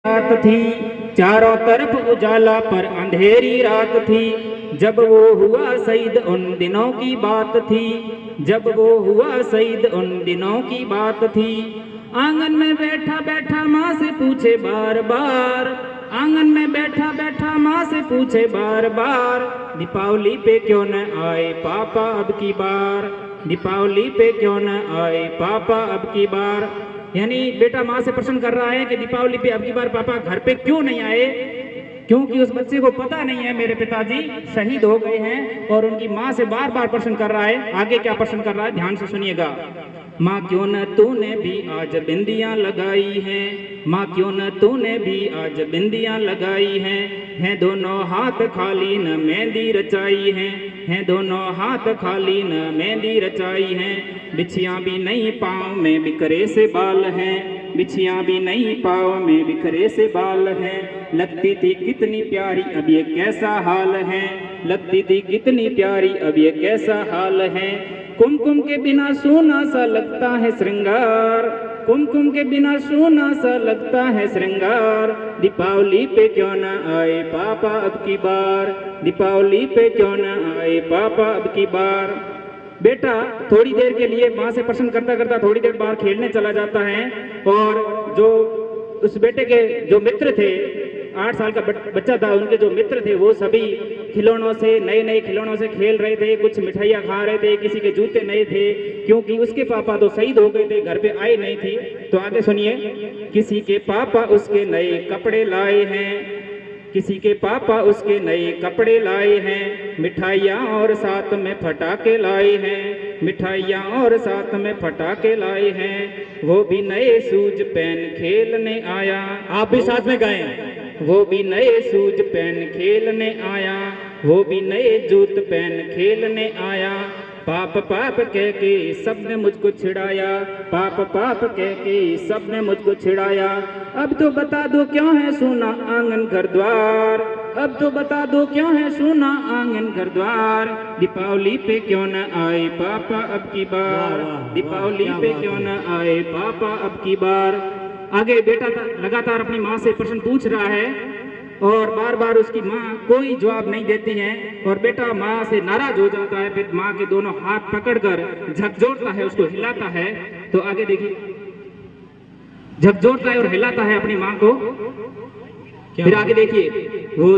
रात थी, चारों तरफ उजाला पर अंधेरी रात थी। जब वो हुआ शहीद उन दिनों की बात थी, जब वो हुआ शहीद उन दिनों की बात थी। आंगन में बैठा बैठा माँ से पूछे बार बार, आंगन में बैठा बैठा माँ से पूछे बार बार, दीपावली पे क्यों न आए पापा अब की बार, दीपावली पे क्यों न आए पापा अब की बार। यानी बेटा माँ से प्रश्न कर रहा है कि दीपावली पे अब की बार पापा घर पे क्यों नहीं आए, क्योंकि उस बच्चे को पता नहीं है मेरे पिताजी शहीद हो गए हैं, और उनकी माँ से बार बार प्रश्न कर रहा है। आगे क्या प्रश्न कर रहा है, ध्यान से सुनिएगा। माँ क्यों न तूने भी आज बिंदियाँ लगाई हैं, माँ क्यों न तूने भी आज बिंदियाँ लगाई हैं दोनों हाथ खाली न मेहंदी रचाई हैं दोनों हाथ खाली न मेहंदी रचाई हैं। बिछियाँ भी नहीं पाँव में बिखरे से बाल हैं, बिछियाँ भी नहीं पाँव में बिखरे से बाल हैं। लगती थी कितनी प्यारी अब ये कैसा हाल है, लगती थी कितनी प्यारी अब ये कैसा हाल है। कुमकुम के बिना सोना सा लगता है श्रृंगार, कुमकुम के बिना सोना सा लगता है श्रृंगार। दीपावली पे क्यों न आए पापा अब की बार, दीपावली पे क्यों न आए पापा अब की बार। बेटा थोड़ी देर के लिए माँ से प्रश्न करता करता थोड़ी देर बाहर खेलने चला जाता है, और जो उस बेटे के जो मित्र थे, 8 साल का बच्चा था, उनके जो मित्र थे वो सभी खिलौनों से, नए नए खिलौनों से खेल रहे थे, कुछ मिठाइयाँ खा रहे थे, किसी के जूते नए थे, क्योंकि उसके पापा तो शहीद हो गए थे, घर पे आए नहीं थी। तो आगे सुनिए, किसी के पापा उसके नए कपड़े लाए हैं, किसी के पापा उसके नए कपड़े लाए हैं, मिठाइयाँ और साथ में फटाके लाए हैं, मिठाइयाँ और साथ में फटाके लाए हैं। वो भी नए शूज पहन खेलने आया, आप भी साथ में गाएं। वो भी नए शूज पहन खेलने आया, वो भी नए जूत पहन खेलने आया। पाप पाप कह के सबने मुझको छिड़ाया, पाप पाप कह के सबने मुझको छिड़ाया। अब तो बता दो क्यों है सूना आंगन घर द्वार, अब तो बता दो क्यों है सूना आंगन घर द्वार। दीपावली पे क्यों न आए पापा अब की बार, दीपावली पे क्यों न आए पापा अब की बार। आगे बेटा लगातार अपनी माँ से प्रश्न पूछ रहा है, और बार बार उसकी माँ कोई जवाब नहीं देती है, और बेटा माँ से नाराज हो जाता है। फिर माँ के दोनों हाथ पकड़कर झकझोरता है, उसको हिलाता है। तो आगे देखिए, झकझोरता है और हिलाता है अपनी माँ को। फिर आगे देखिए, वो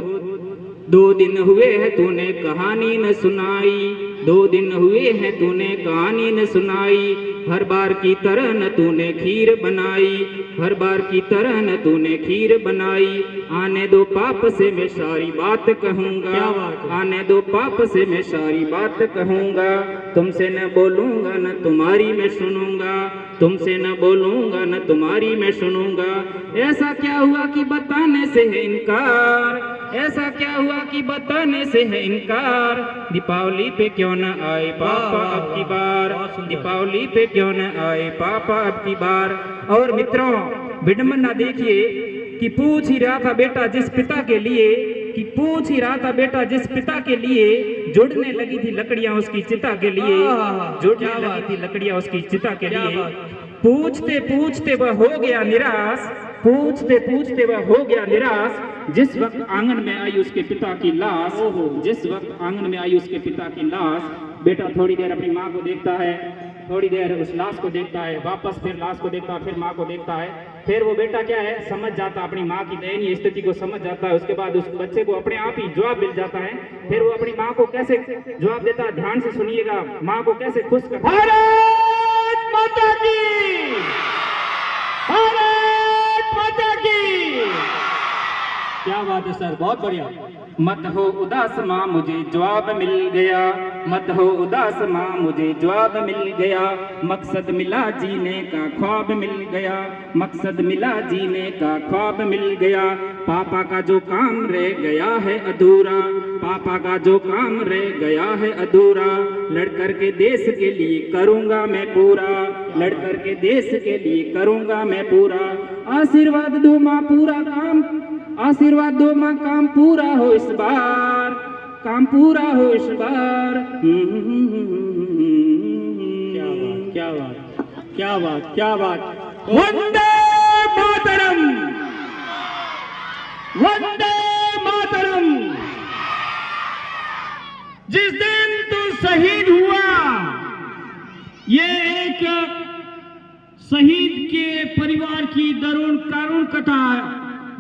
2 दिन हुए हैं तूने कहानी न सुनाई, 2 दिन हुए हैं तूने कहानी न सुनाई। हर बार की तरह न तूने खीर बनाई, हर बार की तरह न तूने खीर बनाई। आने दो पाप से मैं सारी बात कहूँगा, आने दो पाप से मैं सारी बात कहूँगा। तुमसे न बोलूँगा न तुम्हारी मैं सुनूंगा, तुमसे न बोलूँगा न तुम्हारी मैं सुनूंगा। ऐसा क्या हुआ कि बताने से है इनकार, ऐसा क्या हुआ कि बताने से है इनकार। दीपावली पे क्यों न आए पापा अब की बार, दीपावली पे क्यों न आए पापा अब की बार। और मित्रों विडंबना देखिए कि पूछ ही रहा था बेटा जिस पिता के लिए, कि पूछ ही रहा था बेटा जिस पिता के लिए, जुड़ने लगी थी लकड़ियां उसकी चिता के लिए, जुड़ने लगी थी लकड़ियां उसकी चिता के लिए। पूछते पूछते वह हो गया निराश, पूछते पूछते वह हो गया निराश। जिस वक्त आंगन में आई उसके पिता की लाश, जिस वक्त आंगन में आई उसके पिता की लाश। बेटा थोड़ी देर अपनी माँ को देखता है, थोड़ी देर उस लाश को देखता है, वापस फिर लाश को देखता है, फिर माँ को देखता है। फिर वो बेटा क्या है, समझ जाता है अपनी माँ की दयनीय स्थिति को, समझ जाता है। उसके बाद उस बच्चे को अपने आप ही जवाब मिल जाता है। फिर वो अपनी माँ को कैसे जवाब देता है, ध्यान से सुनिएगा, माँ को कैसे खुश करता है। भारत माता की, भारत माता की। क्या बात है सर, बहुत बढ़िया। मत हो उदास माँ मुझे जवाब मिल गया, मत हो उदास माँ मुझे जवाब मिल गया। मकसद मिला जीने का ख्वाब मिल गया, मकसद मिला जीने का ख्वाब मिल गया। पापा का जो काम रह गया है अधूरा, पापा का जो काम रह गया है अधूरा। लड़कर के देश के लिए करूँगा मैं पूरा, लड़कर के देश के लिए करूँगा मैं पूरा। आशीर्वाद दो माँ पूरा काम, आशीर्वाद दो माँ काम पूरा हो इस बार, काम पूरा हो इस बार। क्या बात, क्या बात, क्या बात, क्या बात। वंदे मातरम। वंदे मातरम। जिस दिन तू शहीद हुआ, ये एक शहीद के परिवार की करुण कथा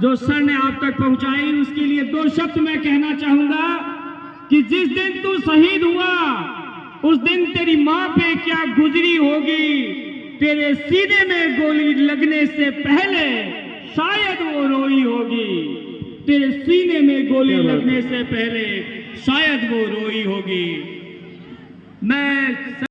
जो सर ने आप तक पहुंचाई, उसके लिए 2 शब्द मैं कहना चाहूंगा कि जिस दिन तू शहीद हुआ, उस दिन तेरी मां पे क्या गुजरी होगी। तेरे सीने में गोली लगने से पहले शायद वो रोई होगी। तेरे सीने में गोली लगने से पहले शायद वो रोई होगी। मैं